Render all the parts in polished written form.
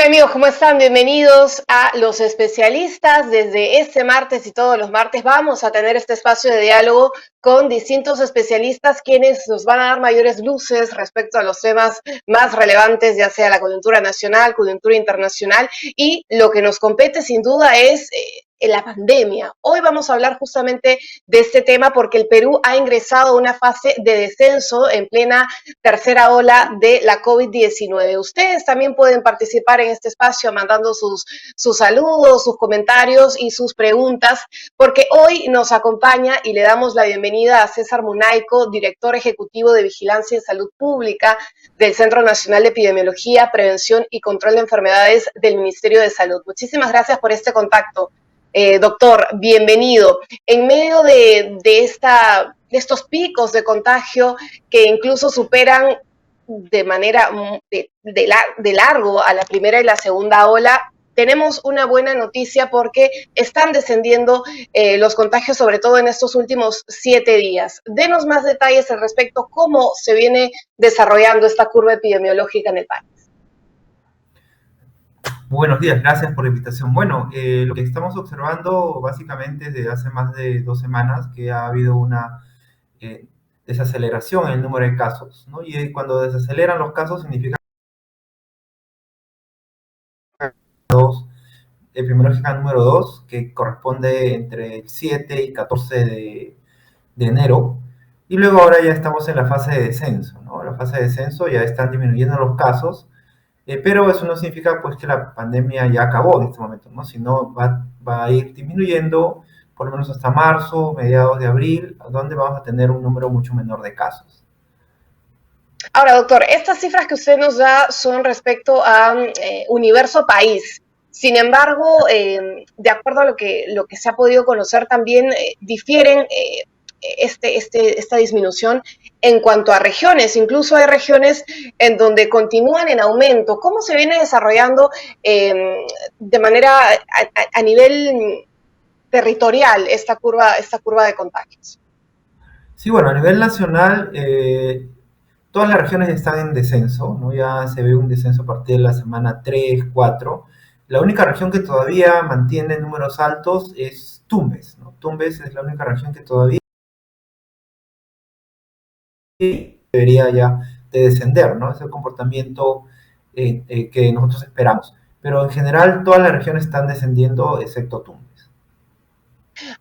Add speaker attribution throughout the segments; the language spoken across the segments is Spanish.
Speaker 1: Hola amigos, ¿cómo están? Bienvenidos a Los Especialistas. Desde este martes y todos los martes vamos a tener este espacio de diálogo con distintos especialistas quienes nos van a dar mayores luces respecto a los temas más relevantes, ya sea la coyuntura nacional, coyuntura internacional, y lo que nos compete sin duda es la pandemia. Hoy vamos a hablar justamente de este tema porque el Perú ha ingresado a una fase de descenso en plena tercera ola de la COVID-19. Ustedes también pueden participar en este espacio mandando sus saludos, sus comentarios y sus preguntas, porque hoy nos acompaña y le damos la bienvenida a César Munaico, director ejecutivo de Vigilancia en Salud Pública del Centro Nacional de Epidemiología, Prevención y Control de Enfermedades del Ministerio de Salud. Muchísimas gracias por este contacto. Doctor, bienvenido. En medio de estos picos de contagio que incluso superan de manera de largo a la primera y la segunda ola, tenemos una buena noticia porque están descendiendo los contagios, sobre todo en estos últimos 7 días. Denos más detalles al respecto, cómo se viene desarrollando esta curva epidemiológica en el país.
Speaker 2: Buenos días, gracias por la invitación. Bueno, lo que estamos observando básicamente desde hace más de 2 semanas que ha habido una desaceleración en el número de casos, ¿no? Y cuando desaceleran los casos significa epidemiológica número 2, que corresponde entre el 7 y 14 de enero, y luego ahora ya estamos en la fase de descenso, ¿no? La fase de descenso ya están disminuyendo los casos, pero eso no significa pues que la pandemia ya acabó en este momento, ¿no? Sino va a ir disminuyendo por lo menos hasta marzo, mediados de abril, donde vamos a tener un número mucho menor de casos.
Speaker 1: Ahora, doctor, estas cifras que usted nos da son respecto a universo país. Sin embargo, de acuerdo a lo que se ha podido conocer, también difieren esta disminución en cuanto a regiones. Incluso hay regiones en donde continúan en aumento. ¿Cómo se viene desarrollando de manera a nivel territorial esta curva de contagios?
Speaker 2: Sí, bueno, a nivel nacional, todas las regiones están en descenso, ¿no? Ya se ve un descenso a partir de la semana 3, 4. La única región que todavía mantiene números altos es Tumbes, ¿no? Tumbes es la única región que todavía debería ya de descender, ¿no? Es el comportamiento que nosotros esperamos. Pero en general todas las regiones están descendiendo excepto Tumbes.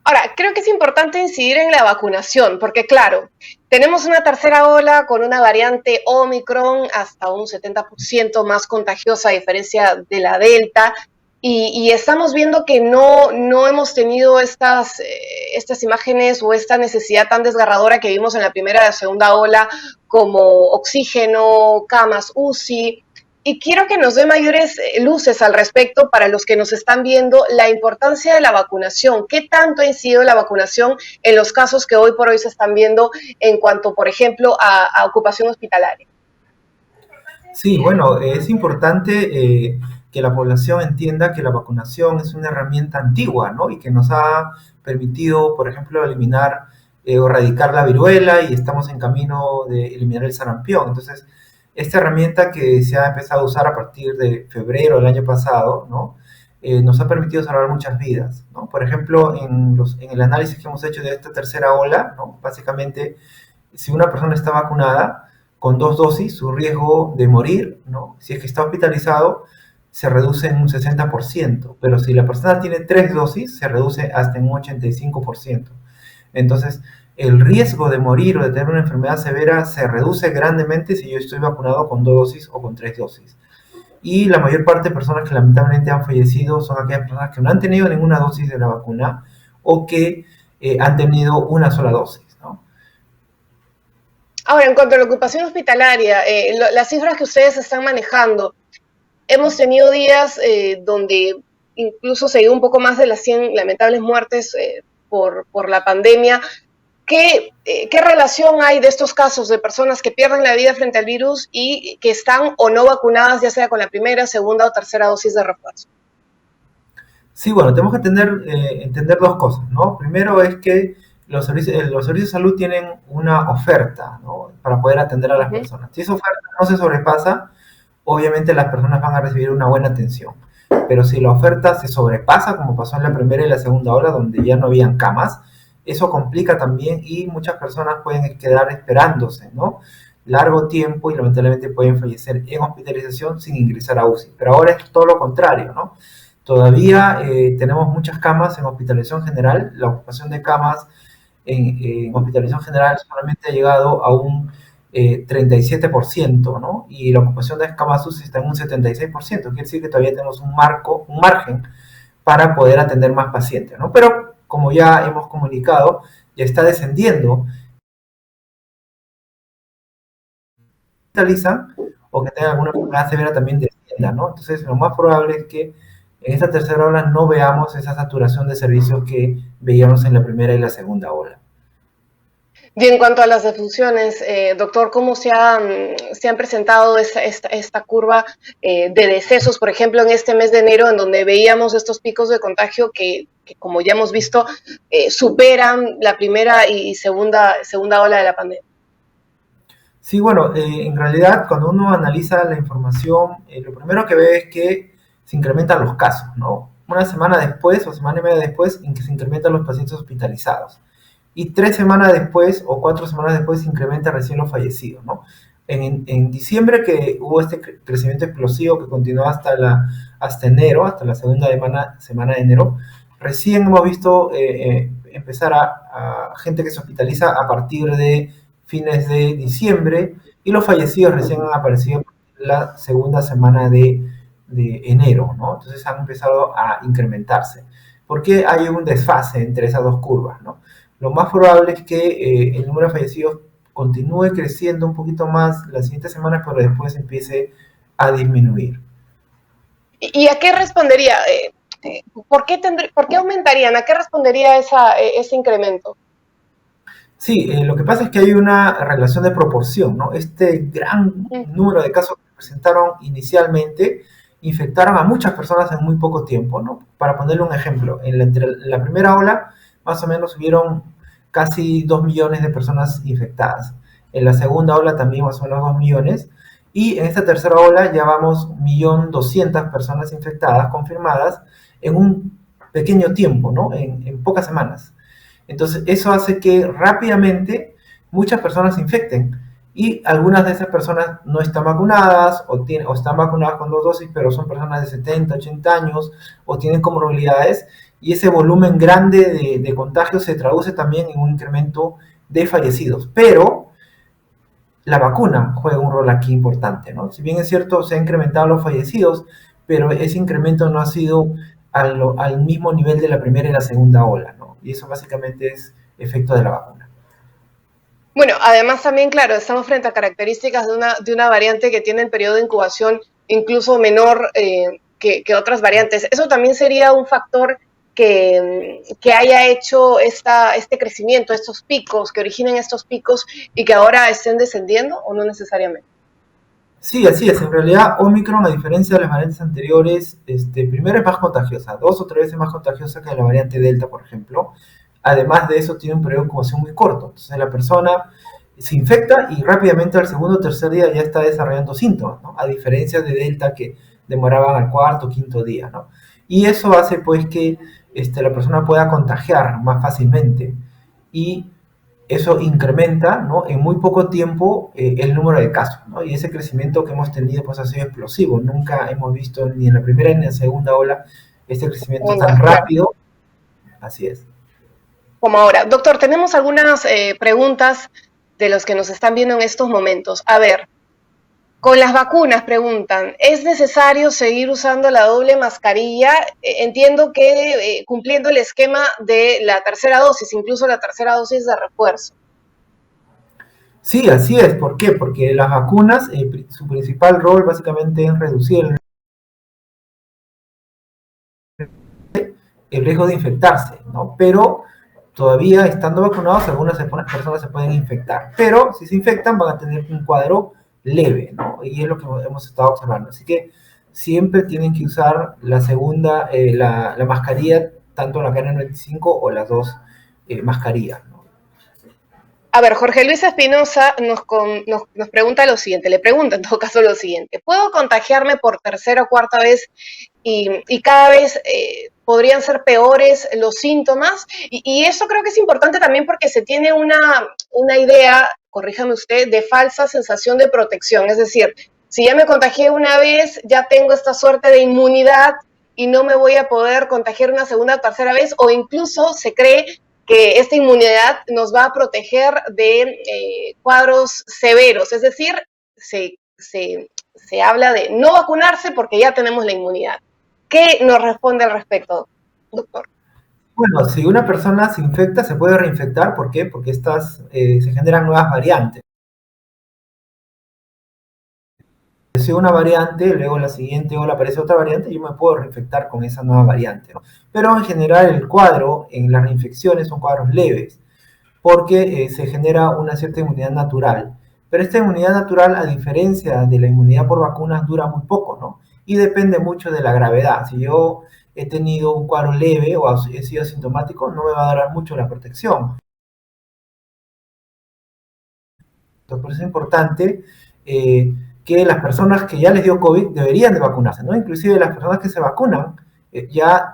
Speaker 1: Ahora, creo que es importante incidir en la vacunación, porque claro, tenemos una tercera ola con una variante Omicron hasta un 70% más contagiosa a diferencia de la Delta, y estamos viendo que no hemos tenido estas imágenes o esta necesidad tan desgarradora que vimos en la primera y la segunda ola, como oxígeno, camas UCI. Y quiero que nos dé mayores luces al respecto para los que nos están viendo la importancia de la vacunación. ¿Qué tanto ha incidido la vacunación en los casos que hoy por hoy se están viendo en cuanto, por ejemplo, a ocupación hospitalaria?
Speaker 2: Sí, bueno, es importante que la población entienda que la vacunación es una herramienta antigua, ¿no? Y que nos ha permitido, por ejemplo, eliminar o erradicar la viruela y estamos en camino de eliminar el sarampión. Entonces, esta herramienta que se ha empezado a usar a partir de febrero del año pasado, ¿no? Nos ha permitido salvar muchas vidas, ¿no? Por ejemplo, en el análisis que hemos hecho de esta tercera ola, ¿no? Básicamente, si una persona está vacunada con 2 dosis, su riesgo de morir, ¿no? Si es que está hospitalizado, se reduce en un 60%, pero si la persona tiene 3 dosis, se reduce hasta en un 85%. Entonces, el riesgo de morir o de tener una enfermedad severa se reduce grandemente si yo estoy vacunado con 2 dosis o con 3 dosis. Y la mayor parte de personas que lamentablemente han fallecido son aquellas personas que no han tenido ninguna dosis de la vacuna o que han tenido una sola dosis, ¿no?
Speaker 1: Ahora, en cuanto a la ocupación hospitalaria, las cifras que ustedes están manejando, hemos tenido días donde incluso se dio un poco más de las 100 lamentables muertes por la pandemia. ¿Qué relación hay de estos casos de personas que pierden la vida frente al virus y que están o no vacunadas, ya sea con la primera, segunda o tercera dosis de refuerzo?
Speaker 2: Sí, bueno, tenemos que entender dos cosas, ¿no? Primero es que los servicios de salud tienen una oferta, ¿no? Para poder atender a las
Speaker 1: Uh -huh.
Speaker 2: personas. Si esa oferta no se sobrepasa, obviamente las personas van a recibir una buena atención. Pero si la oferta se sobrepasa, como pasó en la primera y la segunda ola, donde ya no habían camas, eso complica también y muchas personas pueden quedar esperándose, ¿no? Largo tiempo y lamentablemente pueden fallecer en hospitalización sin ingresar a UCI. Pero ahora es todo lo contrario, ¿no? Todavía tenemos muchas camas en hospitalización general. La ocupación de camas en hospitalización general solamente ha llegado a un 37%, ¿no? Y la ocupación de camas UCI está en un 76%. Quiere decir que todavía tenemos un margen para poder atender más pacientes, ¿no? Pero como ya hemos comunicado, ya está descendiendo, hospitalizan o que tengan alguna enfermedad severa también descienda, ¿no? Entonces, lo más probable es que en esta tercera ola no veamos esa saturación de servicios que veíamos en la primera y la segunda ola.
Speaker 1: Y en cuanto a las defunciones, doctor, ¿cómo se han presentado esta curva de decesos, por ejemplo, en este mes de enero, en donde veíamos estos picos de contagio que como ya hemos visto, superan la primera y segunda ola de la pandemia?
Speaker 2: Sí, bueno, en realidad cuando uno analiza la información, lo primero que ve es que se incrementan los casos, ¿no? Una semana después o semana y media después en que se incrementan los pacientes hospitalizados. Y 3 semanas después o 4 semanas después se incrementa recién los fallecidos, ¿no? En diciembre que hubo este crecimiento explosivo que continuó hasta enero, hasta la segunda semana de enero, recién hemos visto empezar a gente que se hospitaliza a partir de fines de diciembre y los fallecidos recién han aparecido la segunda semana de enero, ¿no? Entonces han empezado a incrementarse. Porque hay un desfase entre esas dos curvas, ¿no? Lo más probable es que el número de fallecidos continúe creciendo un poquito más las siguientes semanas, pero después empiece a disminuir.
Speaker 1: ¿Y a qué respondería? ¿Por qué aumentarían? ¿A qué respondería ese incremento?
Speaker 2: Sí, lo que pasa es que hay una relación de proporción, ¿no? Este gran número de casos que presentaron inicialmente infectaron a muchas personas en muy poco tiempo, ¿no? Para ponerle un ejemplo, entre la primera ola más o menos hubieron casi 2 millones de personas infectadas. En la segunda ola también más o menos 2 millones. Y en esta tercera ola ya vamos 1.200.000 personas infectadas, confirmadas, en un pequeño tiempo, ¿no? En pocas semanas. Entonces, eso hace que rápidamente muchas personas se infecten y algunas de esas personas no están vacunadas o están vacunadas con 2 dosis, pero son personas de 70, 80 años o tienen comorbilidades y ese volumen grande de contagios se traduce también en un incremento de fallecidos. Pero la vacuna juega un rol aquí importante, ¿no? Si bien es cierto, se han incrementado los fallecidos, pero ese incremento no ha sido al mismo nivel de la primera y la segunda ola, ¿no? Y eso básicamente es efecto de la vacuna.
Speaker 1: Bueno, además también, claro, estamos frente a características de una variante que tiene el periodo de incubación incluso menor que otras variantes. ¿Eso también sería un factor que haya hecho este crecimiento, estos picos, que originen estos picos y que ahora estén descendiendo o no necesariamente?
Speaker 2: Sí, así es. En realidad, Omicron, a diferencia de las variantes anteriores, primero es más contagiosa, 2 o 3 veces más contagiosa que la variante Delta, por ejemplo. Además de eso, tiene un periodo de incubación muy corto. Entonces, la persona se infecta y rápidamente al segundo o tercer día ya está desarrollando síntomas, ¿no? A diferencia de Delta, que demoraban al cuarto o quinto día, ¿no? Y eso hace, pues, que la persona pueda contagiar más fácilmente. Y eso incrementa, ¿no? En muy poco tiempo el número de casos, ¿no? Y ese crecimiento que hemos tenido pues ha sido explosivo. Nunca hemos visto ni en la primera ni en la segunda ola este crecimiento tan
Speaker 1: Claro.
Speaker 2: rápido. Así es.
Speaker 1: Como ahora. Doctor, tenemos algunas preguntas de los que nos están viendo en estos momentos. A ver, con las vacunas preguntan, ¿es necesario seguir usando la doble mascarilla? Entiendo que cumpliendo el esquema de la tercera dosis, incluso la tercera dosis de refuerzo.
Speaker 2: Sí, así es. ¿Por qué? Porque las vacunas, su principal rol básicamente es reducir el riesgo de infectarse, ¿no? Pero todavía estando vacunados, algunas personas se pueden infectar. Pero si se infectan, van a tener un cuadro leve, ¿no? Y es lo que hemos estado observando. Así que siempre tienen que usar la segunda, la mascarilla, tanto la KN95 o las dos mascarillas, ¿no?
Speaker 1: A ver, Jorge Luis Espinosa nos pregunta lo siguiente, le pregunta en todo caso lo siguiente, ¿puedo contagiarme por tercera o cuarta vez y cada vez podrían ser peores los síntomas? Y eso creo que es importante también porque se tiene una idea, corríjame usted, de falsa sensación de protección, es decir, si ya me contagié una vez, ya tengo esta suerte de inmunidad y no me voy a poder contagiar una segunda o tercera vez, o incluso se cree que esta inmunidad nos va a proteger de cuadros severos, es decir, se habla de no vacunarse porque ya tenemos la inmunidad. ¿Qué nos responde al respecto, doctor?
Speaker 2: Bueno, si una persona se infecta, se puede reinfectar. ¿Por qué? Porque se generan nuevas variantes. Si una variante, luego la siguiente ola aparece otra variante, yo me puedo reinfectar con esa nueva variante, ¿no? Pero en general el cuadro en las reinfecciones son cuadros leves, porque se genera una cierta inmunidad natural. Pero esta inmunidad natural, a diferencia de la inmunidad por vacunas, dura muy poco, ¿no? Y depende mucho de la gravedad. Si yo he tenido un cuadro leve o he sido asintomático, no me va a durar mucho la protección. Entonces, por eso es importante que las personas que ya les dio COVID deberían de vacunarse, ¿no? Inclusive las personas que se vacunan ya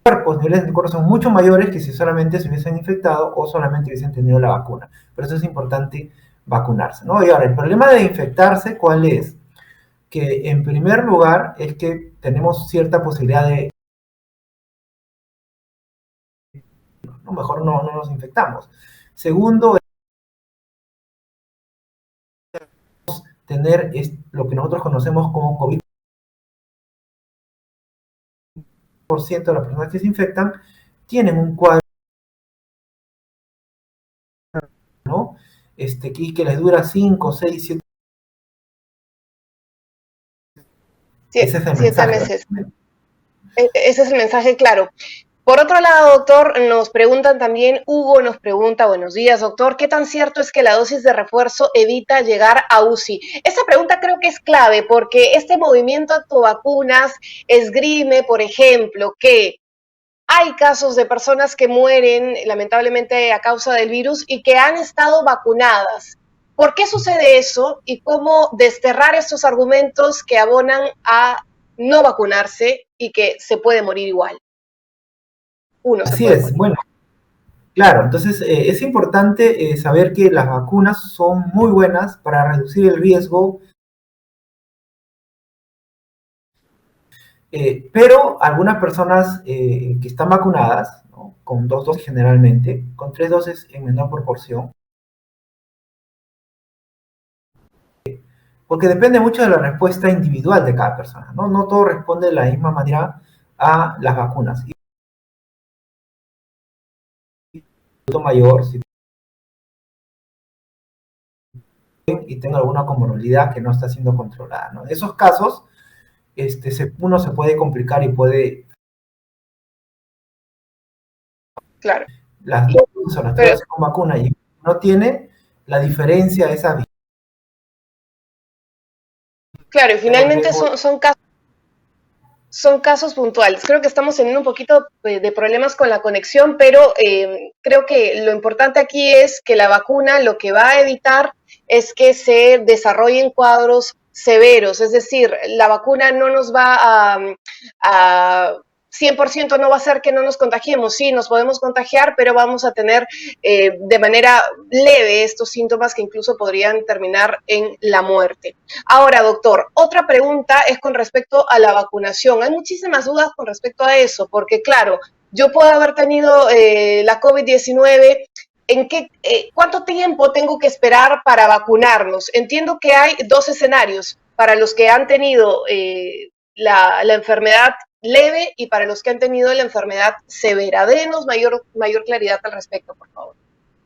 Speaker 2: cuerpos, niveles de anticuerpos son mucho mayores que si solamente se hubiesen infectado o solamente hubiesen tenido la vacuna. Por eso es importante vacunarse, ¿no? Y ahora, el problema de infectarse, ¿cuál es? Que en primer lugar es que tenemos cierta posibilidad de, ¿no? Mejor no nos infectamos. Segundo, tener lo que nosotros conocemos como COVID. Por ciento de las personas que se infectan tienen un cuadro, ¿no? Que les dura 5, 6, 7. Ese es el
Speaker 1: 7
Speaker 2: mensaje.
Speaker 1: meses. Ese es el mensaje claro. Por otro lado, doctor, nos preguntan también, Hugo nos pregunta, buenos días, doctor, ¿qué tan cierto es que la dosis de refuerzo evita llegar a UCI? Esta pregunta creo que es clave porque este movimiento antivacunas esgrime, por ejemplo, que hay casos de personas que mueren lamentablemente a causa del virus y que han estado vacunadas. ¿Por qué sucede eso y cómo desterrar estos argumentos que abonan a no vacunarse y que se puede morir igual? Uno se
Speaker 2: Así
Speaker 1: puede
Speaker 2: es,
Speaker 1: morir.
Speaker 2: bueno, claro, entonces es importante saber que las vacunas son muy buenas para reducir el riesgo, pero algunas personas que están vacunadas, ¿no? Con 2 dosis generalmente, con 3 dosis en menor proporción, porque depende mucho de la respuesta individual de cada persona, ¿no? No todo responde de la misma manera a las vacunas. Si mayor, si y tengo alguna comorbilidad que no está siendo controlada, ¿no? En esos casos, uno se puede complicar y puede
Speaker 1: Claro.
Speaker 2: las
Speaker 1: Y,
Speaker 2: dos o las tres
Speaker 1: pero,
Speaker 2: dosis con vacuna y no tiene, la diferencia es abismal.
Speaker 1: claro, y
Speaker 2: Tengo el
Speaker 1: finalmente
Speaker 2: riesgo.
Speaker 1: son casos puntuales. Creo que estamos teniendo un poquito de problemas con la conexión, pero creo que lo importante aquí es que la vacuna lo que va a evitar es que se desarrollen cuadros severos, es decir, la vacuna no nos va a 100% no va a hacer que no nos contagiemos, sí, nos podemos contagiar, pero vamos a tener de manera leve estos síntomas que incluso podrían terminar en la muerte. Ahora, doctor, otra pregunta es con respecto a la vacunación. Hay muchísimas dudas con respecto a eso, porque claro, yo puedo haber tenido la COVID-19. ¿Cuánto tiempo tengo que esperar para vacunarnos? Entiendo que hay dos escenarios para los que han tenido la enfermedad leve y para los que han tenido la enfermedad severa. Denos mayor claridad al respecto, por favor.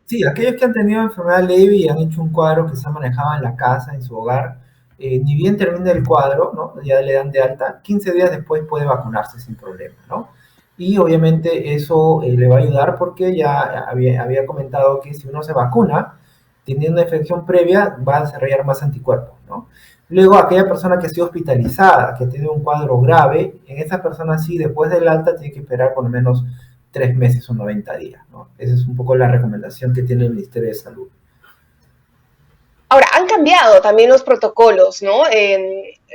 Speaker 2: Sí, aquellos que han tenido enfermedad leve y han hecho un cuadro que se ha manejado en la casa, en su hogar, ni bien termina el cuadro, ¿no? Ya le dan de alta, 15 días después puede vacunarse sin problema, ¿no? Y obviamente eso le va a ayudar porque ya había comentado que si uno se vacuna, teniendo una infección previa, va a desarrollar más anticuerpos, ¿no? Luego, aquella persona que ha sido hospitalizada, que tiene un cuadro grave, en esa persona sí, después del alta, tiene que esperar por lo menos 3 meses o 90 días, ¿no? Esa es un poco la recomendación que tiene el Ministerio de Salud.
Speaker 1: Ahora, han cambiado también los protocolos, ¿no?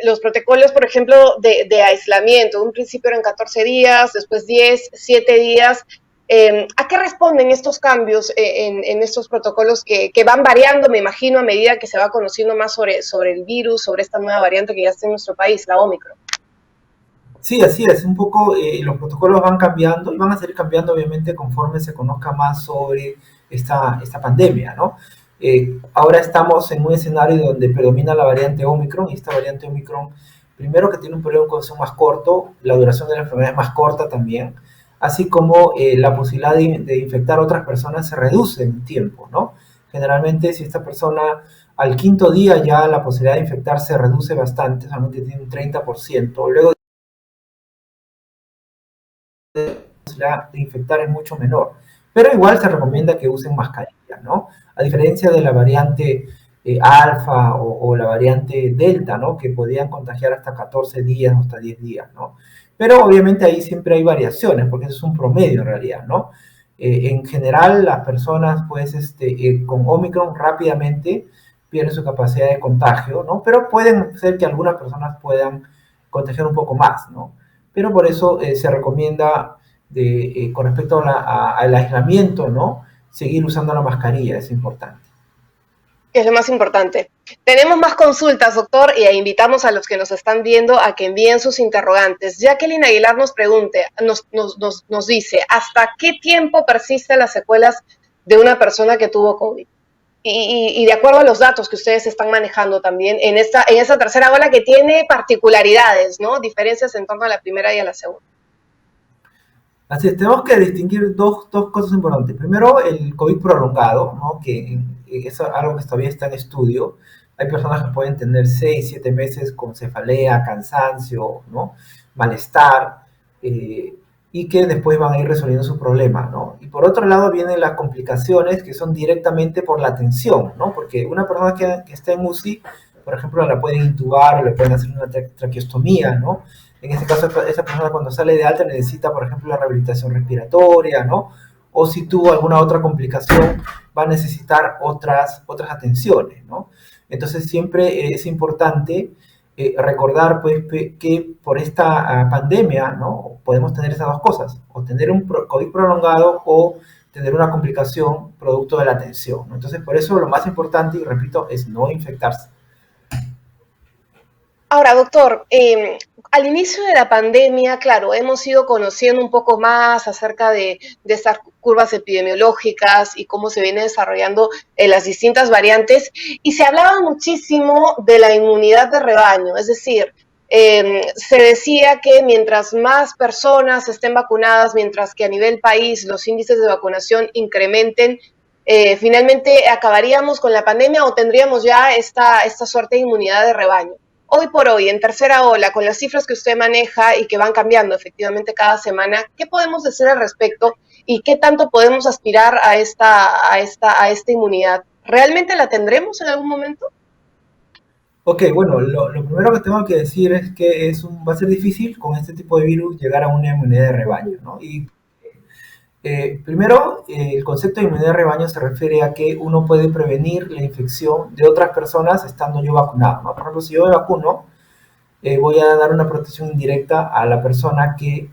Speaker 1: Los protocolos, por ejemplo, de aislamiento. Un principio eran 14 días, después 10, 7 días. ¿A qué responden estos cambios en estos protocolos que van variando, me imagino, a medida que se va conociendo más sobre el virus, sobre esta nueva variante que ya está en nuestro país, la Omicron?
Speaker 2: Sí, así es, un poco los protocolos van cambiando y van a seguir cambiando obviamente conforme se conozca más sobre esta pandemia, ¿no? Ahora estamos en un escenario donde predomina la variante Omicron y esta variante Omicron, primero que tiene un periodo de incubación más corto, la duración de la enfermedad es más corta también, así como la posibilidad de infectar a otras personas se reduce en tiempo, ¿no? Generalmente si esta persona al quinto día ya la posibilidad de infectarse se reduce bastante, solamente tiene un 30%, luego posibilidad de infectar es mucho menor. Pero igual se recomienda que usen mascarilla, ¿no? A diferencia de la variante alfa o la variante delta, ¿no? Que podían contagiar hasta 14 días o hasta 10 días, ¿no? Pero obviamente ahí siempre hay variaciones, porque eso es un promedio en realidad, ¿no? En general, las personas, pues, con Omicron rápidamente pierden su capacidad de contagio, ¿no? Pero pueden ser que algunas personas puedan contagiar un poco más, ¿no? Pero por eso se recomienda con respecto al aislamiento, ¿no? Seguir usando la mascarilla es importante.
Speaker 1: Que es lo más importante. Tenemos más consultas, doctor, y invitamos a los que nos están viendo a que envíen sus interrogantes. Jacqueline Aguilar nos dice, ¿hasta qué tiempo persisten las secuelas de una persona que tuvo COVID? Y de acuerdo a los datos que ustedes están manejando también en esta tercera ola que tiene particularidades, ¿no? Diferencias en torno a la primera y a la segunda.
Speaker 2: Así es, tenemos que distinguir dos cosas importantes. Primero, el COVID prolongado, ¿no? Que es algo que todavía está en estudio. Hay personas que pueden tener 6, 7 meses con cefalea, cansancio, ¿no? Malestar, eh, y que después van a ir resolviendo su problema, ¿no? Y por otro lado vienen las complicaciones que son directamente por la tensión, ¿no? Porque una persona que está en UCI, por ejemplo, la pueden intubar o le pueden hacer una traqueostomía, ¿no? En este caso, esa persona cuando sale de alta necesita, por ejemplo, la rehabilitación respiratoria, ¿no? O si tuvo alguna otra complicación, va a necesitar otras atenciones, ¿no? Entonces siempre es importante recordar pues, que por esta pandemia, ¿no? Podemos tener esas dos cosas, o tener un COVID prolongado o tener una complicación producto de la tensión, ¿no? Entonces por eso lo más importante, y repito, es no infectarse.
Speaker 1: Ahora, doctor, al inicio de la pandemia, claro, hemos ido conociendo un poco más acerca de estas curvas epidemiológicas y cómo se vienen desarrollando las distintas variantes, y se hablaba muchísimo de la inmunidad de rebaño, es decir, se decía que mientras más personas estén vacunadas, mientras que a nivel país los índices de vacunación incrementen, finalmente acabaríamos con la pandemia o tendríamos ya esta suerte de inmunidad de rebaño. Hoy por hoy, en tercera ola, con las cifras que usted maneja y que van cambiando efectivamente cada semana, ¿qué podemos decir al respecto y qué tanto podemos aspirar a esta inmunidad? ¿Realmente la tendremos en algún momento?
Speaker 2: Ok, bueno, lo primero que tengo que decir es que va a ser difícil con este tipo de virus llegar a una inmunidad de rebaño, ¿no? Y primero, el concepto de inmunidad de rebaño se refiere a que uno puede prevenir la infección de otras personas estando yo vacunado, ¿no? Por ejemplo, si yo me vacuno, voy a dar una protección indirecta a la persona que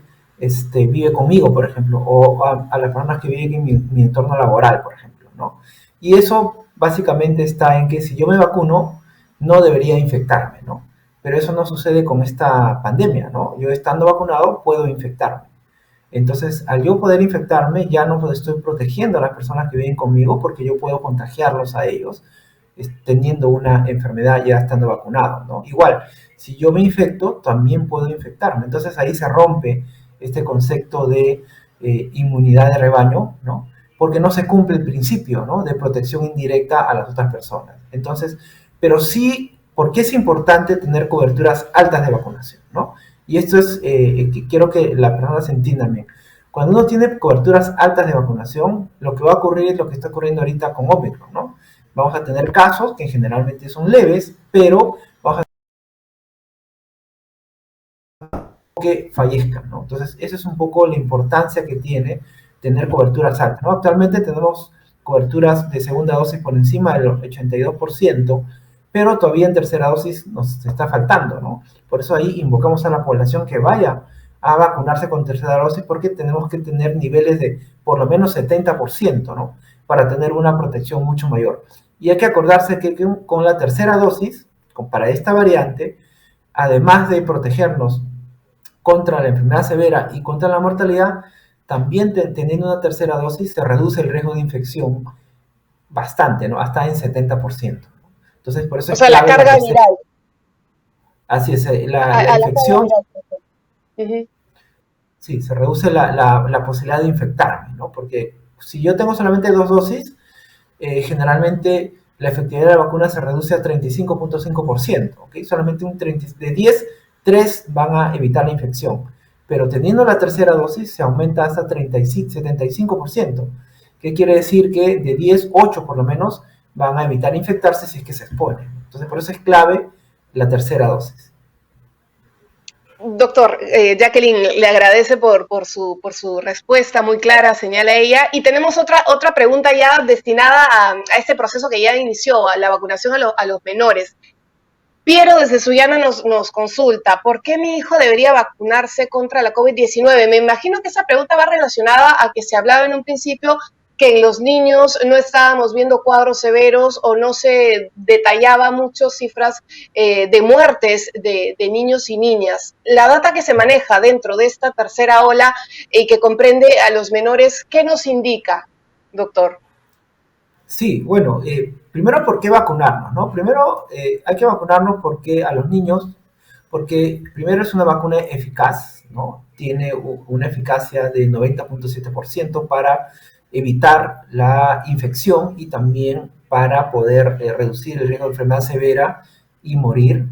Speaker 2: vive conmigo, por ejemplo, o a las personas que viven en mi entorno laboral, por ejemplo, ¿no? Y eso básicamente está en que si yo me vacuno, no debería infectarme, ¿no? Pero eso no sucede con esta pandemia, ¿no? Yo estando vacunado puedo infectarme. Entonces, al yo poder infectarme, ya no estoy protegiendo a las personas que viven conmigo porque yo puedo contagiarlos a ellos teniendo una enfermedad ya estando vacunado, ¿no? Igual, si yo me infecto, también puedo infectarme. Entonces ahí se rompe este concepto de inmunidad de rebaño, ¿no? Porque no se cumple el principio, ¿no? De protección indirecta a las otras personas. Entonces, pero sí, ¿por qué es importante tener coberturas altas de vacunación, ¿no? Y esto es, que quiero que las personas entiendan bien. Cuando uno tiene coberturas altas de vacunación, lo que va a ocurrir es lo que está ocurriendo ahorita con Omicron, ¿no? Vamos a tener casos que generalmente son leves, pero vamos a que fallezcan, ¿no? Entonces, esa es un poco la importancia que tiene tener coberturas altas, ¿no? Actualmente tenemos coberturas de segunda dosis por encima del 82%, pero todavía en tercera dosis nos está faltando, ¿no? Por eso ahí invocamos a la población que vaya a vacunarse con tercera dosis, porque tenemos que tener niveles de por lo menos 70%, ¿no? Para tener una protección mucho mayor. Y hay que acordarse que con la tercera dosis, para esta variante, además de protegernos contra la enfermedad severa y contra la mortalidad, también teniendo una tercera dosis se reduce el riesgo de infección bastante, ¿no? Hasta en 70%. Entonces, por eso
Speaker 1: O
Speaker 2: es
Speaker 1: sea, la
Speaker 2: clave la
Speaker 1: carga
Speaker 2: tercera.
Speaker 1: viral.
Speaker 2: Así es, la
Speaker 1: A la carga
Speaker 2: infección,
Speaker 1: viral. Ujú.
Speaker 2: sí, se reduce la posibilidad de infectarme, ¿no? Porque si yo tengo solamente 2 dosis, generalmente la efectividad de la vacuna se reduce a 35.5%, ¿ok? Solamente de 10, 3 van a evitar la infección. Pero teniendo la tercera dosis se aumenta hasta 35, 75%. ¿Qué quiere decir? Que de 10, 8 por lo menos van a evitar infectarse si es que se exponen. Entonces, por eso es clave la tercera dosis.
Speaker 1: Doctor, Jacqueline le agradece por su respuesta muy clara, señala ella. Y tenemos otra pregunta ya destinada a este proceso que ya inició, a la vacunación a los menores. Piero desde Sullana nos consulta, ¿por qué mi hijo debería vacunarse contra la COVID-19? Me imagino que esa pregunta va relacionada a que se hablaba en un principio que en los niños no estábamos viendo cuadros severos o no se detallaba mucho cifras de muertes de niños y niñas. La data que se maneja dentro de esta tercera ola y que comprende a los menores, ¿qué nos indica, doctor?
Speaker 2: Sí, bueno, primero, ¿por qué vacunarnos? ¿No? Primero, hay que vacunarnos porque a los niños, porque primero es una vacuna eficaz, ¿no? Tiene una eficacia de 90.7% para evitar la infección y también para poder reducir el riesgo de enfermedad severa y morir.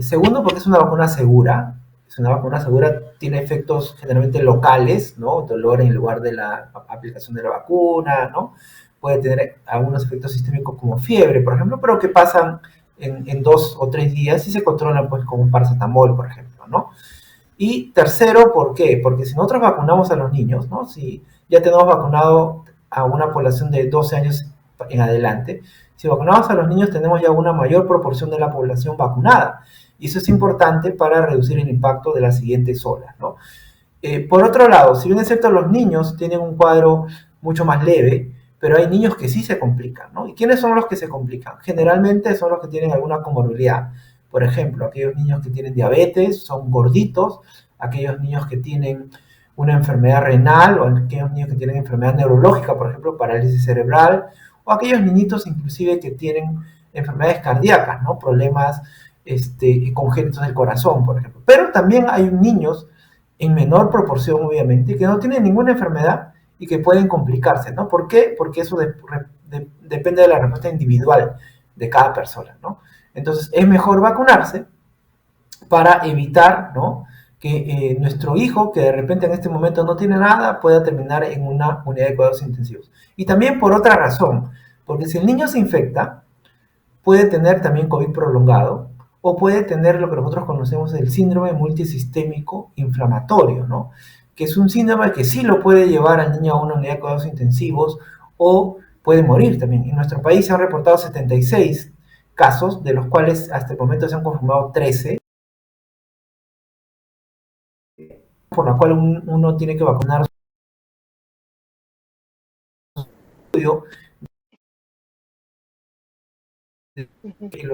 Speaker 2: Segundo, porque es una vacuna segura. Es una vacuna segura, tiene efectos generalmente locales, ¿no? Dolor en lugar de la aplicación de la vacuna, ¿no? Puede tener algunos efectos sistémicos como fiebre, por ejemplo, pero que pasan en 2 o 3 días y se controlan pues con un paracetamol, por ejemplo, ¿no? Y tercero, ¿por qué? Porque si nosotros vacunamos a los niños, ¿no? Si ya tenemos vacunado a una población de 12 años en adelante, si vacunamos a los niños tenemos ya una mayor proporción de la población vacunada. Y eso es importante para reducir el impacto de las siguientes olas, ¿no? Por otro lado, si bien es cierto, los niños tienen un cuadro mucho más leve, pero hay niños que sí se complican, ¿no? ¿Y quiénes son los que se complican? Generalmente son los que tienen alguna comorbilidad. Por ejemplo, aquellos niños que tienen diabetes, son gorditos, aquellos niños que tienen una enfermedad renal o aquellos niños que tienen enfermedad neurológica, por ejemplo, parálisis cerebral, o aquellos niñitos inclusive que tienen enfermedades cardíacas, ¿no? Problemas congénitos del corazón, por ejemplo. Pero también hay niños en menor proporción, obviamente, que no tienen ninguna enfermedad y que pueden complicarse, ¿no? ¿Por qué? Porque eso depende de la respuesta individual de cada persona, ¿no? Entonces, es mejor vacunarse para evitar, ¿no? Que nuestro hijo, que de repente en este momento no tiene nada, pueda terminar en una unidad de cuidados intensivos. Y también por otra razón, porque si el niño se infecta, puede tener también COVID prolongado o puede tener lo que nosotros conocemos el síndrome multisistémico inflamatorio, ¿no? Que es un síndrome que sí lo puede llevar al niño a una unidad de cuidados intensivos o puede morir también. En nuestro país se han reportado 76 casos, de los cuales hasta el momento se han confirmado 13, por la cual uno tiene que vacunar los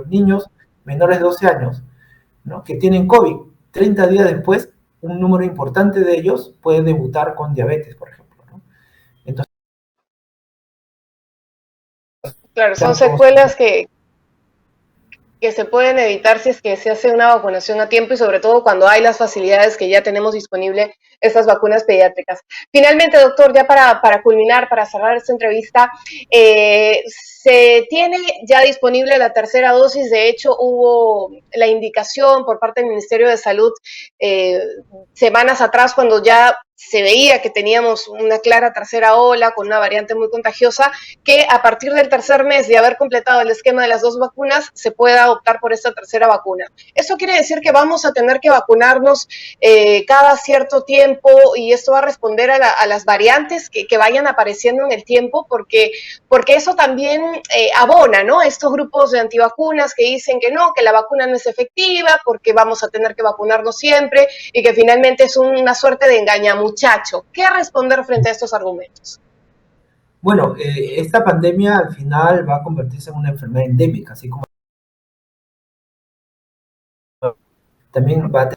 Speaker 2: niños menores de 12 años, ¿no? Que tienen COVID. 30 días después, un número importante de ellos puede debutar con diabetes, por ejemplo, ¿no? Entonces,
Speaker 1: Claro, son
Speaker 2: tantos,
Speaker 1: secuelas que se pueden evitar si es que se hace una vacunación a tiempo y sobre todo cuando hay las facilidades que ya tenemos disponible estas vacunas pediátricas. Finalmente, doctor, ya para culminar, para cerrar esta entrevista, Se tiene ya disponible la tercera dosis, de hecho hubo la indicación por parte del Ministerio de Salud eh, semanas atrás cuando ya se veía que teníamos una clara tercera ola con una variante muy contagiosa, que a partir del tercer mes de haber completado el esquema de las 2 vacunas se pueda optar por esta tercera vacuna. Eso quiere decir que vamos a tener que vacunarnos cada cierto tiempo y esto va a responder a las variantes que vayan apareciendo en el tiempo porque eso también abona, ¿no? Estos grupos de antivacunas que dicen que no, que la vacuna no es efectiva porque vamos a tener que vacunarnos siempre y que finalmente es una suerte de engañamuchacho. ¿Qué responder frente a estos argumentos?
Speaker 2: Bueno, esta pandemia al final va a convertirse en una enfermedad endémica, así como también va a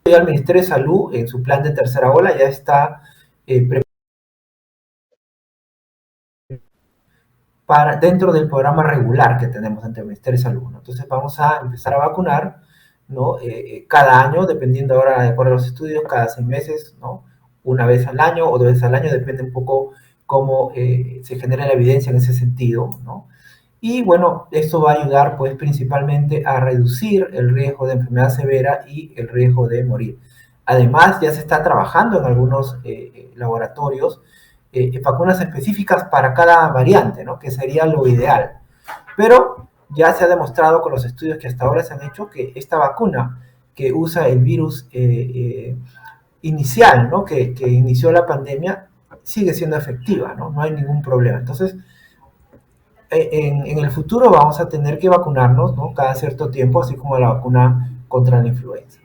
Speaker 2: tener el Ministerio de Salud en su plan de tercera ola ya está dentro del programa regular que tenemos ante el Ministerio de Salud, ¿no? Entonces vamos a empezar a vacunar, ¿no? Cada año, dependiendo ahora de acuerdo a los estudios, cada 6 meses, ¿no? Una vez al año o 2 veces al año, depende un poco cómo se genera la evidencia en ese sentido, ¿no? Y bueno, esto va a ayudar pues principalmente a reducir el riesgo de enfermedad severa y el riesgo de morir. Además, ya se está trabajando en algunos laboratorios vacunas específicas para cada variante, ¿no? Que sería lo ideal. Pero ya se ha demostrado con los estudios que hasta ahora se han hecho que esta vacuna que usa el virus inicial, ¿no? Que inició la pandemia, sigue siendo efectiva, ¿no? No hay ningún problema. Entonces, en el futuro vamos a tener que vacunarnos, ¿no? Cada cierto tiempo, así como la vacuna contra la influenza.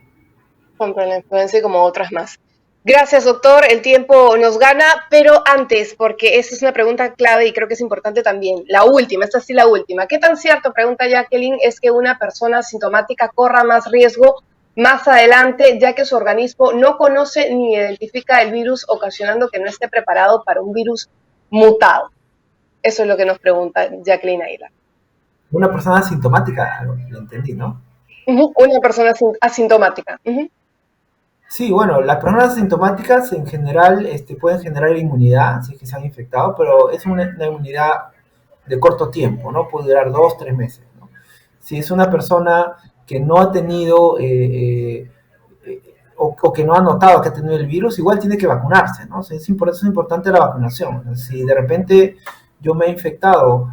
Speaker 1: Contra la influenza y como otras más. Gracias, doctor. El tiempo nos gana, pero antes, porque esa es una pregunta clave y creo que es importante también. La última, esta sí la última. ¿Qué tan cierto, pregunta Jacqueline, es que una persona sintomática corra más riesgo más adelante, ya que su organismo no conoce ni identifica el virus, ocasionando que no esté preparado para un virus mutado? Eso es lo que nos pregunta Jacqueline Aguilar.
Speaker 2: Una persona asintomática, lo entendí, ¿no?
Speaker 1: Una persona asintomática.
Speaker 2: Sí, bueno, las personas asintomáticas en general pueden generar inmunidad si es que se han infectado, pero es una inmunidad de corto tiempo, ¿no? Puede durar 2, 3 meses, ¿no? Si es una persona que no ha tenido o que no ha notado que ha tenido el virus, igual tiene que vacunarse, ¿no? O sea, por eso es importante la vacunación. O sea, si de repente yo me he infectado,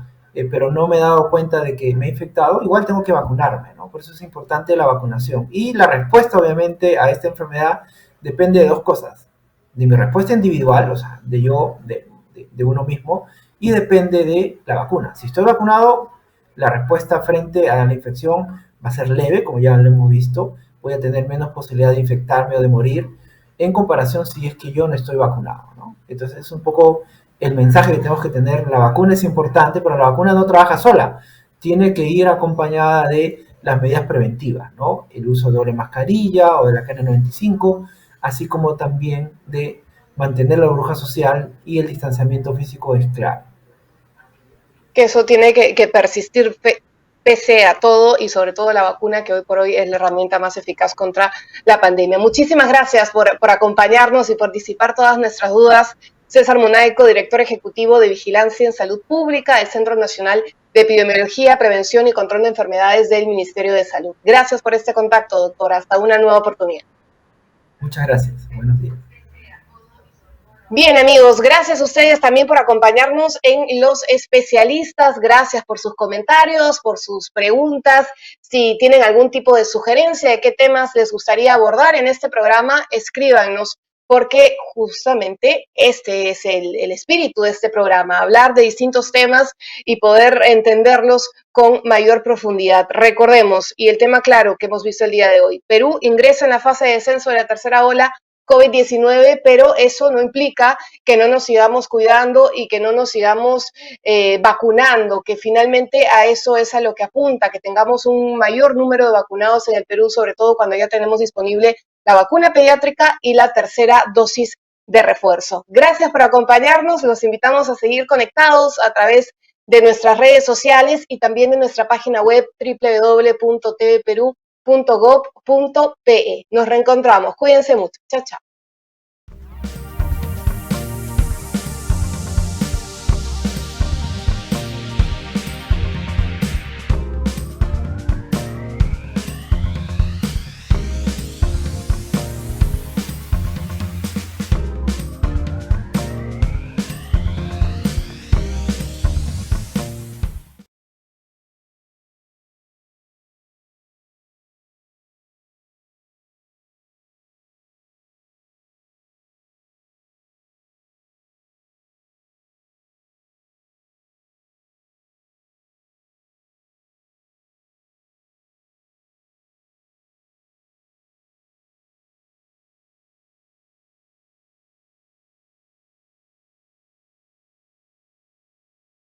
Speaker 2: pero no me he dado cuenta de que me he infectado, igual tengo que vacunarme, ¿no? Por eso es importante la vacunación. Y la respuesta, obviamente, a esta enfermedad depende de dos cosas. De mi respuesta individual, o sea, de uno mismo, y depende de la vacuna. Si estoy vacunado, la respuesta frente a la infección va a ser leve, como ya lo hemos visto, voy a tener menos posibilidad de infectarme o de morir en comparación si es que yo no estoy vacunado, ¿no? Entonces es un poco el mensaje que tenemos que tener. La vacuna es importante, pero la vacuna no trabaja sola, tiene que ir acompañada de las medidas preventivas, ¿no? El uso de doble mascarilla o de la KN95, así como también de mantener la burbuja social y el distanciamiento físico es clave.
Speaker 1: Que eso tiene que persistir pese a todo y sobre todo la vacuna que hoy por hoy es la herramienta más eficaz contra la pandemia. Muchísimas gracias por acompañarnos y por disipar todas nuestras dudas. César Munaico, director ejecutivo de Vigilancia en Salud Pública del Centro Nacional de Epidemiología, Prevención y Control de Enfermedades del Ministerio de Salud. Gracias por este contacto, doctora. Hasta una nueva oportunidad.
Speaker 2: Muchas gracias. Buenos días.
Speaker 1: Bien, amigos, gracias a ustedes también por acompañarnos en Los Especialistas. Gracias por sus comentarios, por sus preguntas. Si tienen algún tipo de sugerencia de qué temas les gustaría abordar en este programa, escríbanos, porque justamente este es el espíritu de este programa, hablar de distintos temas y poder entenderlos con mayor profundidad. Recordemos, y el tema claro que hemos visto el día de hoy, Perú ingresa en la fase de descenso de la tercera ola COVID-19, pero eso no implica que no nos sigamos cuidando y que no nos sigamos vacunando, que finalmente a eso es a lo que apunta, que tengamos un mayor número de vacunados en el Perú, sobre todo cuando ya tenemos disponible la vacuna pediátrica y la tercera dosis de refuerzo. Gracias por acompañarnos, los invitamos a seguir conectados a través de nuestras redes sociales y también de nuestra página web www.tvperú.gov.pe. Nos reencontramos. Cuídense mucho. Chao, chao.